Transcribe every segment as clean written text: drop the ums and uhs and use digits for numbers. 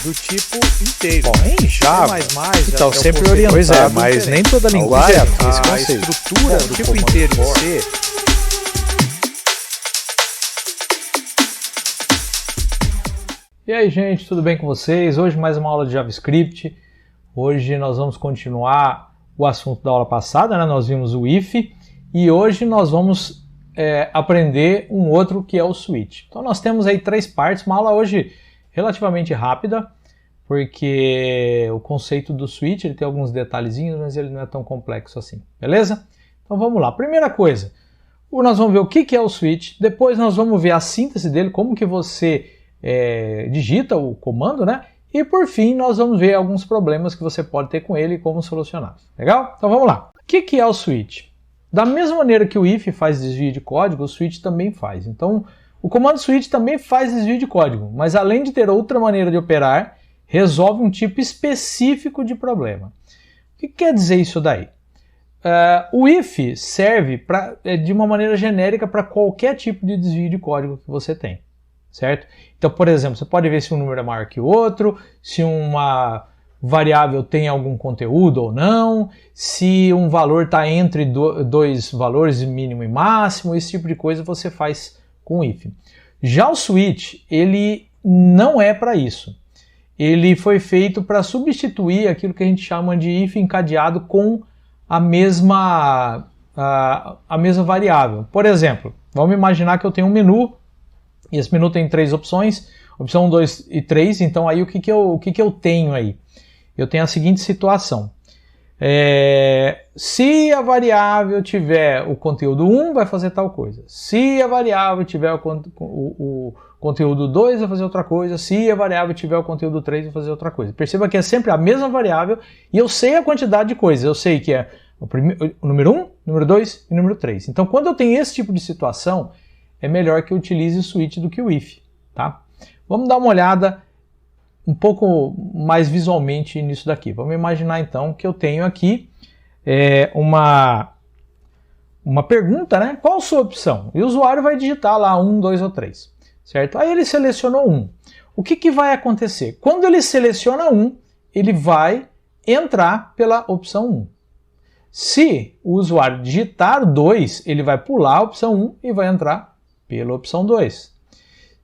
do tipo inteiro. Bom, em Java, então sempre orientado, pois é, mas nem toda linguagem tem esse conceito. A estrutura do tipo inteiro em C. E aí, gente, tudo bem com vocês? Hoje mais uma aula de JavaScript. Hoje nós vamos continuar o assunto da aula passada, né? Nós vimos o if e hoje nós vamos aprender um outro que é o switch. Então nós temos aí 3 partes, uma aula hoje relativamente rápida, porque o conceito do switch ele tem alguns detalhezinhos, mas ele não é tão complexo assim, beleza? Então vamos lá. Primeira coisa, nós vamos ver o que é o switch, depois nós vamos ver a síntese dele, como que você digita o comando, né? E por fim nós vamos ver alguns problemas que você pode ter com ele e como solucionar. Legal? Então vamos lá. O que é o switch? Da mesma maneira que o if faz desvio de código, o switch também faz. Então o comando switch também faz desvio de código, mas além de ter outra maneira de operar, resolve um tipo específico de problema. O que quer dizer isso daí? O if serve de uma maneira genérica para qualquer tipo de desvio de código que você tem. Certo? Então, por exemplo, você pode ver se um número é maior que o outro, se uma variável tem algum conteúdo ou não, se um valor está entre dois valores, mínimo e máximo, esse tipo de coisa você faz com o if. Já o switch, ele não é para isso. Ele foi feito para substituir aquilo que a gente chama de if encadeado com a mesma variável. Por exemplo, vamos imaginar que eu tenho um menu, e esse menu tem 3 opções, opção 1, 2 e 3, então aí o que eu tenho aí? Eu tenho a seguinte situação. Se a variável tiver o conteúdo 1, vai fazer tal coisa. Se a variável tiver o conteúdo 2, vai fazer outra coisa. Se a variável tiver o conteúdo 3, vai fazer outra coisa. Perceba que é sempre a mesma variável e eu sei a quantidade de coisas. Eu sei que é o número 1, número 2 e número 3. Então, quando eu tenho esse tipo de situação, é melhor que eu utilize o switch do que o if. Tá? Vamos dar uma olhada um pouco mais visualmente nisso daqui. Vamos imaginar então que eu tenho aqui uma pergunta, né? Qual a sua opção? E o usuário vai digitar lá 1, 2 ou 3, certo? Aí ele selecionou 1. O que vai acontecer? Quando ele seleciona 1, ele vai entrar pela opção 1. Se o usuário digitar 2, ele vai pular a opção 1 e vai entrar pela opção 2.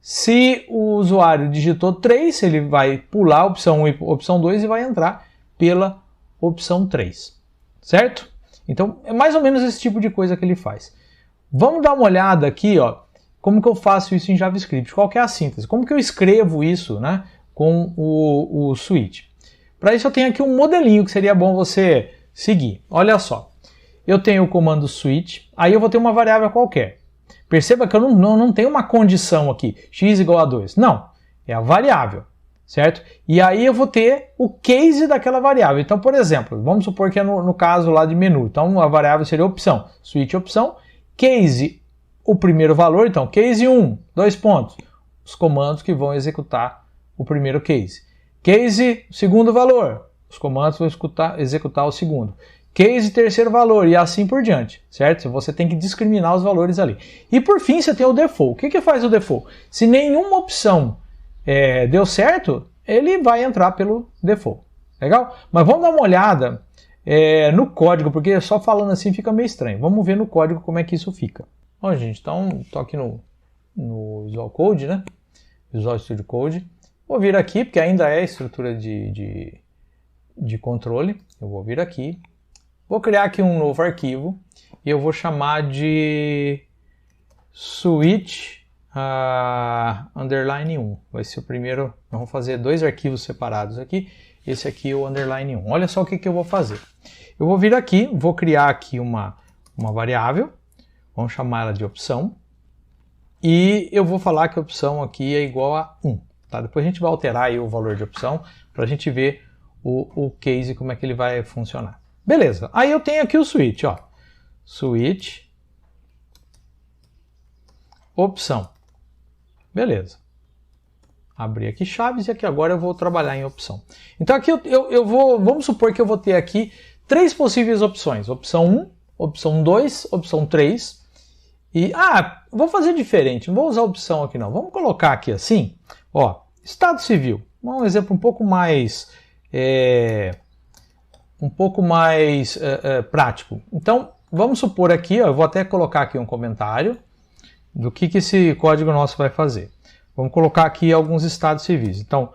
Se o usuário digitou 3, ele vai pular a opção 1 e a opção 2 e vai entrar pela opção 3. Certo? Então, é mais ou menos esse tipo de coisa que ele faz. Vamos dar uma olhada aqui, ó, como que eu faço isso em JavaScript. Qual que é a síntese? Como que eu escrevo isso, né, com o switch? Para isso eu tenho aqui um modelinho que seria bom você seguir. Olha só. Eu tenho o comando switch, aí eu vou ter uma variável qualquer. Perceba que eu não tenho uma condição aqui, x igual a 2. Não, é a variável, certo? E aí eu vou ter o case daquela variável. Então, por exemplo, vamos supor que é no caso lá de menu. Então, a variável seria opção, switch opção, case o primeiro valor. Então, case 1, 2 pontos. Os comandos que vão executar o primeiro case. Case segundo valor. Os comandos vão executar o segundo. Case terceiro valor e assim por diante, certo? Você tem que discriminar os valores ali. E por fim você tem o default. O que faz o default? Se nenhuma opção deu certo, ele vai entrar pelo default. Legal? Mas vamos dar uma olhada no código, porque só falando assim fica meio estranho. Vamos ver no código como é que isso fica. Bom, gente, então estou aqui no Visual Code, né? Visual Studio Code. Vou vir aqui, porque ainda é estrutura de controle. Eu vou vir aqui. Vou criar aqui um novo arquivo e eu vou chamar de switch underline 1. Vai ser o primeiro. Nós vamos fazer 2 arquivos separados aqui. Esse aqui é o underline 1. Olha só o que eu vou fazer. Eu vou vir aqui, vou criar aqui uma variável. Vamos chamar ela de opção. E eu vou falar que a opção aqui é igual a 1. Tá? Depois a gente vai alterar aí o valor de opção para a gente ver o case, como é que ele vai funcionar. Beleza, aí eu tenho aqui o switch, ó. Switch, opção. Beleza. Abri aqui chaves e aqui agora eu vou trabalhar em opção. Então aqui vamos supor que eu vou ter aqui 3 possíveis opções. Opção 1, opção 2, opção 3. E, vou fazer diferente, não vou usar a opção aqui não. Vamos colocar aqui assim, ó, estado civil. Um exemplo um pouco mais prático. Então, vamos supor aqui, ó, eu vou até colocar aqui um comentário do que esse código nosso vai fazer. Vamos colocar aqui alguns estados civis. Então,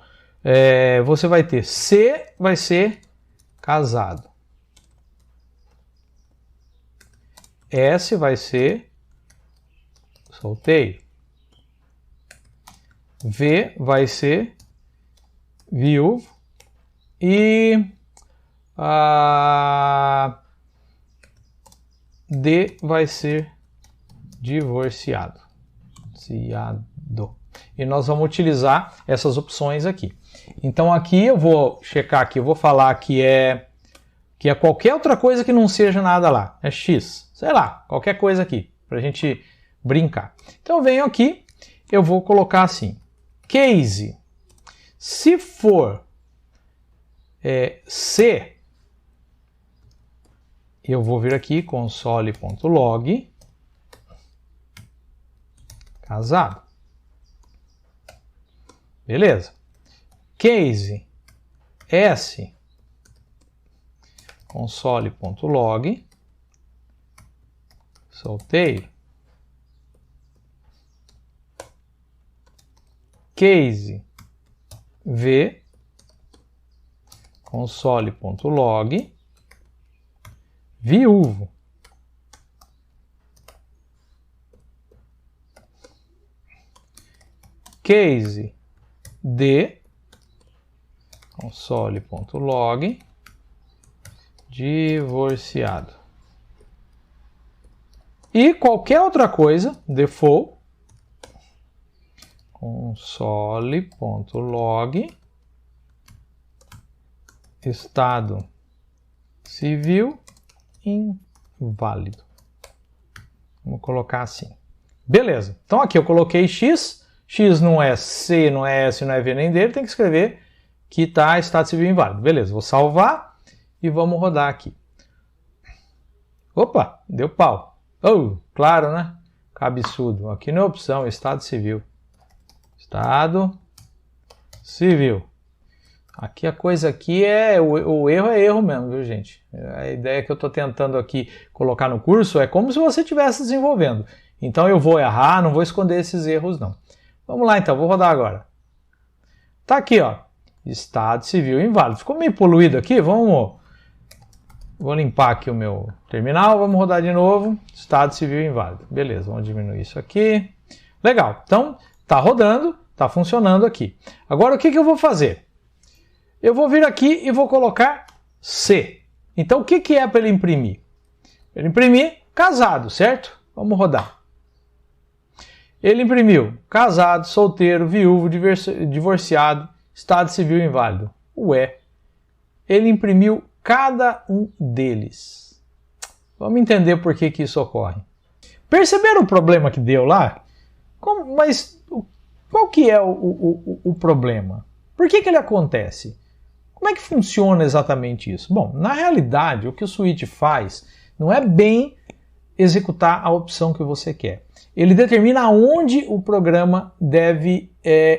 você vai ter C vai ser casado. S vai ser solteiro. V vai ser viúvo. E D vai ser divorciado. E nós vamos utilizar essas opções aqui. Então aqui eu vou checar aqui, eu vou falar que é qualquer outra coisa que não seja nada lá. É X, sei lá, qualquer coisa aqui, pra gente brincar. Então eu venho aqui, eu vou colocar assim, case, se for C, eu vou vir aqui, console.log, casado. Beleza. Case S, console.log, solteiro. Case V, console.log, viúvo. Case D, console.log, divorciado. E qualquer outra coisa, default, console.log, estado civil inválido. Vamos colocar assim. Beleza. Então aqui eu coloquei X. X não é C, não é S, não é V nem D. Tem que escrever que está estado civil inválido. Beleza. Vou salvar e vamos rodar aqui. Opa, deu pau. Oh, claro, né? Cabeçudo. Aqui na opção estado civil. Estado civil. Aqui a coisa aqui o erro é erro mesmo, viu, gente? A ideia que eu estou tentando aqui colocar no curso é como se você estivesse desenvolvendo. Então eu vou errar, não vou esconder esses erros não. Vamos lá então, vou rodar agora. Tá aqui, ó. Estado civil inválido. Ficou meio poluído aqui, vou limpar aqui o meu terminal, vamos rodar de novo. Estado civil inválido. Beleza, vamos diminuir isso aqui. Legal, então tá rodando, tá funcionando aqui. Agora o que eu vou fazer? Eu vou vir aqui e vou colocar C. Então o que é para ele imprimir? Ele imprimir casado, certo? Vamos rodar. Ele imprimiu casado, solteiro, viúvo, divorciado, estado civil inválido. Ué, ele imprimiu cada um deles. Vamos entender por que isso ocorre. Perceberam o problema que deu lá? Mas qual que é o problema? Por que ele acontece? Como é que funciona exatamente isso? Bom, na realidade, o que o switch faz não é bem executar a opção que você quer. Ele determina onde o programa deve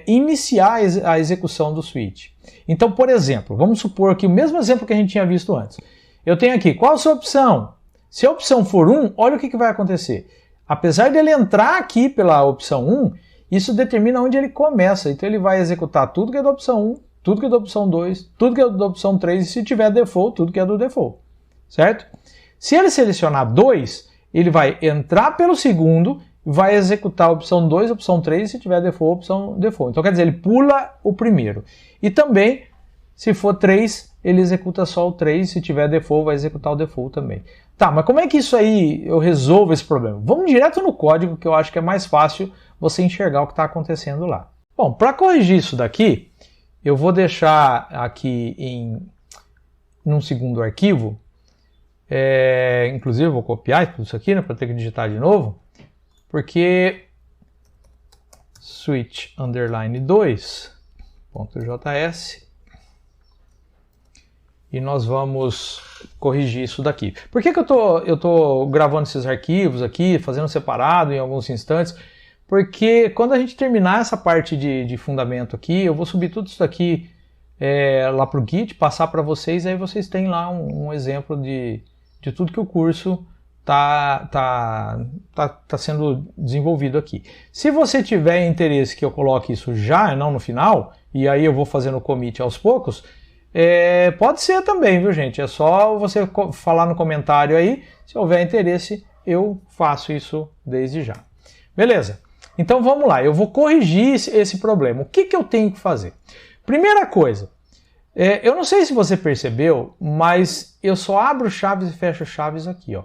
iniciar a execução do switch. Então, por exemplo, vamos supor que o mesmo exemplo que a gente tinha visto antes. Eu tenho aqui, qual a sua opção? Se a opção for 1, olha o que vai acontecer. Apesar dele entrar aqui pela opção 1, isso determina onde ele começa. Então ele vai executar tudo que é da opção 1, tudo que é da opção 2, tudo que é da opção 3, e se tiver default, tudo que é do default. Certo? Se ele selecionar 2, ele vai entrar pelo segundo, vai executar a opção 2, a opção 3, e se tiver default, a opção default. Então quer dizer, ele pula o primeiro. E também, se for 3, ele executa só o 3, se tiver default, vai executar o default também. Tá, mas como é que isso aí eu resolvo esse problema? Vamos direto no código, que eu acho que é mais fácil você enxergar o que está acontecendo lá. Bom, para corrigir isso daqui, eu vou deixar aqui num segundo arquivo, inclusive eu vou copiar tudo isso aqui, né, para ter que digitar de novo, porque switch underline 2.js e nós vamos corrigir isso daqui. Por que eu tô gravando esses arquivos aqui, fazendo separado em alguns instantes? porque quando a gente terminar essa parte de fundamento aqui, eu vou subir tudo isso aqui lá para o Git, passar para vocês, aí vocês têm lá um exemplo de tudo que o curso tá sendo desenvolvido aqui. Se você tiver interesse que eu coloque isso já, não no final, e aí eu vou fazendo o commit aos poucos, pode ser também, viu, gente? É só você falar no comentário aí, se houver interesse, eu faço isso desde já. Beleza? Então vamos lá, eu vou corrigir esse problema. O que eu tenho que fazer? Primeira coisa, eu não sei se você percebeu, mas eu só abro chaves e fecho chaves aqui, ó.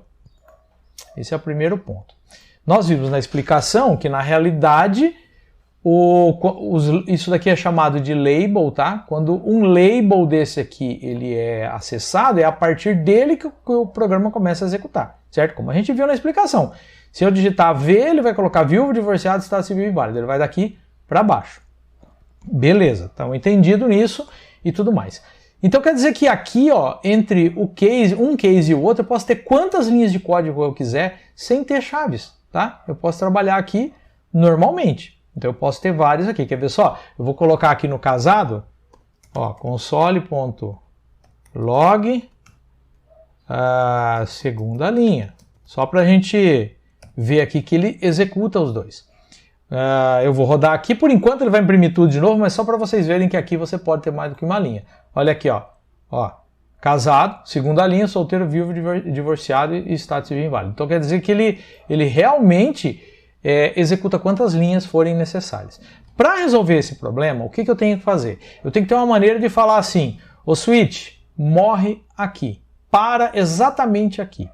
Esse é o primeiro ponto. Nós vimos na explicação que, na realidade, isso daqui é chamado de label, tá? Quando um label desse aqui ele é acessado, é a partir dele que o programa começa a executar, certo? Como a gente viu na explicação. Se eu digitar V, ele vai colocar viúvo, divorciado, estado civil inválido. Ele vai daqui para baixo. Beleza, então entendido nisso e tudo mais. Então quer dizer que aqui, ó, entre um case e o outro, eu posso ter quantas linhas de código eu quiser sem ter chaves, tá? Eu posso trabalhar aqui normalmente. Então eu posso ter vários aqui. Quer ver só? Eu vou colocar aqui no casado, ó, console.log, segunda linha. Só para a gente ver aqui que ele executa os dois. Eu vou rodar aqui, por enquanto ele vai imprimir tudo de novo, mas só para vocês verem que aqui você pode ter mais do que uma linha. Olha aqui, ó, casado, segunda linha, solteiro, viúvo, divorciado e estado civil inválido. Então quer dizer que ele realmente executa quantas linhas forem necessárias. Para resolver esse problema, o que eu tenho que fazer? Eu tenho que ter uma maneira de falar assim, o switch morre aqui, para exatamente aqui.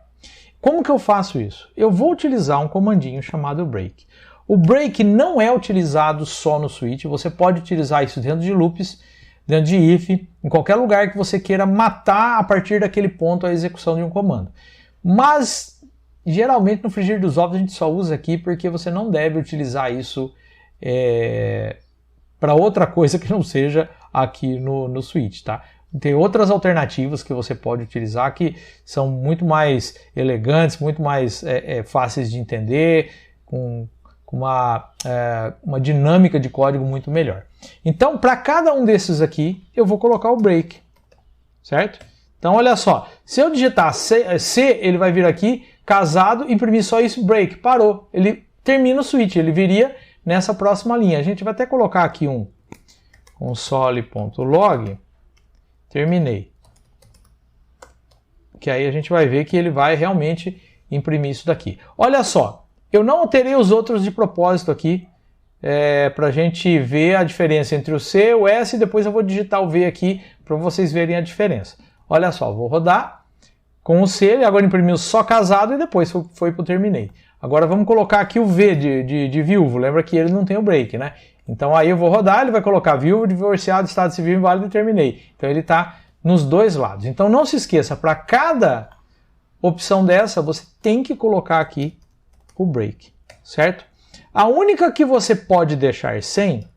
Como que eu faço isso? Eu vou utilizar um comandinho chamado break. O break não é utilizado só no switch, você pode utilizar isso dentro de loops, dentro de if, em qualquer lugar que você queira matar a partir daquele ponto a execução de um comando. Mas, geralmente no frigir dos ovos a gente só usa aqui porque você não deve utilizar isso para outra coisa que não seja aqui no switch, tá? Tem outras alternativas que você pode utilizar que são muito mais elegantes, muito mais fáceis de entender, com uma dinâmica de código muito melhor. Então, para cada um desses aqui, eu vou colocar o break, certo? Então, olha só, se eu digitar C, ele vai vir aqui, casado, imprimir só isso, break, parou. Ele termina o switch, ele viria nessa próxima linha. A gente vai até colocar aqui um console.log, terminei. Que aí a gente vai ver que ele vai realmente imprimir isso daqui. Olha só, eu não alterei os outros de propósito aqui, para a gente ver a diferença entre o C e o S, e depois eu vou digitar o V aqui para vocês verem a diferença. Olha só, vou rodar com o C, ele agora imprimiu só casado e depois foi para o terminei. Agora vamos colocar aqui o V de viúvo, lembra que ele não tem o break, né? Então aí eu vou rodar, ele vai colocar viúvo, divorciado, estado civil inválido e terminei. Então ele está nos dois lados. Então não se esqueça, para cada opção dessa, você tem que colocar aqui o break, certo? A única que você pode deixar sem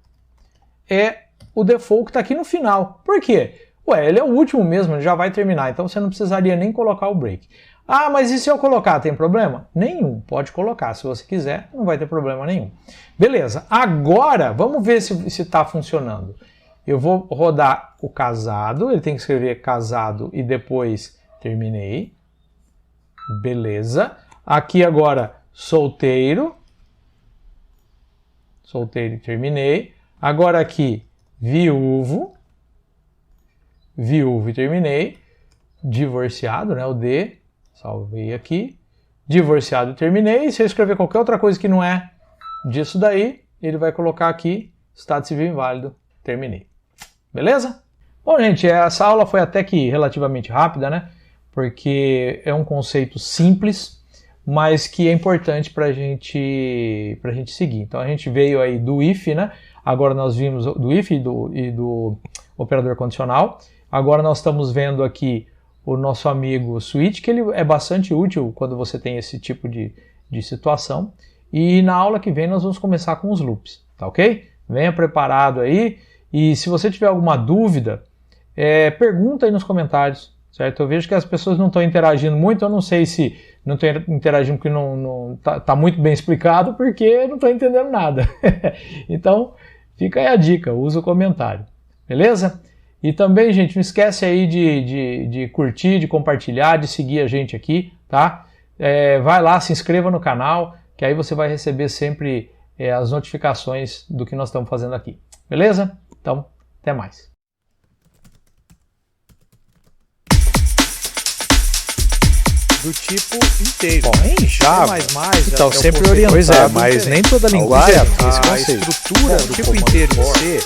é o default que está aqui no final. Por quê? Ué, ele é o último mesmo, ele já vai terminar, então você não precisaria nem colocar o break. Ah, mas e se eu colocar, tem problema? Nenhum, pode colocar, se você quiser, não vai ter problema nenhum. Beleza, agora vamos ver se está funcionando. Eu vou rodar o casado, ele tem que escrever casado e depois terminei. Beleza, aqui agora solteiro e terminei. Agora aqui viúvo e terminei. Divorciado, né, o D, salvei aqui. Divorciado e terminei. Se eu escrever qualquer outra coisa que não é disso daí, ele vai colocar aqui estado civil inválido, terminei. Beleza? Bom, gente, essa aula foi até que relativamente rápida, né? Porque é um conceito simples, mas que é importante para a gente seguir. Então a gente veio aí do if, né? Agora nós vimos do if e do operador condicional. Agora nós estamos vendo aqui o nosso amigo switch, que ele é bastante útil quando você tem esse tipo de situação. E na aula que vem nós vamos começar com os loops, tá ok? Venha preparado aí, e se você tiver alguma dúvida, pergunta aí nos comentários, certo? Eu vejo que as pessoas não estão interagindo muito, eu não sei se não estou interagindo porque não tá muito bem explicado, porque não estou entendendo nada. Então, fica aí a dica, usa o comentário. Beleza? E também, gente, não esquece aí de curtir, de compartilhar, de seguir a gente aqui, tá? Vai lá, se inscreva no canal, que aí você vai receber sempre as notificações do que nós estamos fazendo aqui. Beleza? Então, até mais. Do tipo inteiro. Bom, em Java, então sempre orientado. Pois é, mas nem toda linguagem tem esse conceito. A estrutura do tipo inteiro em C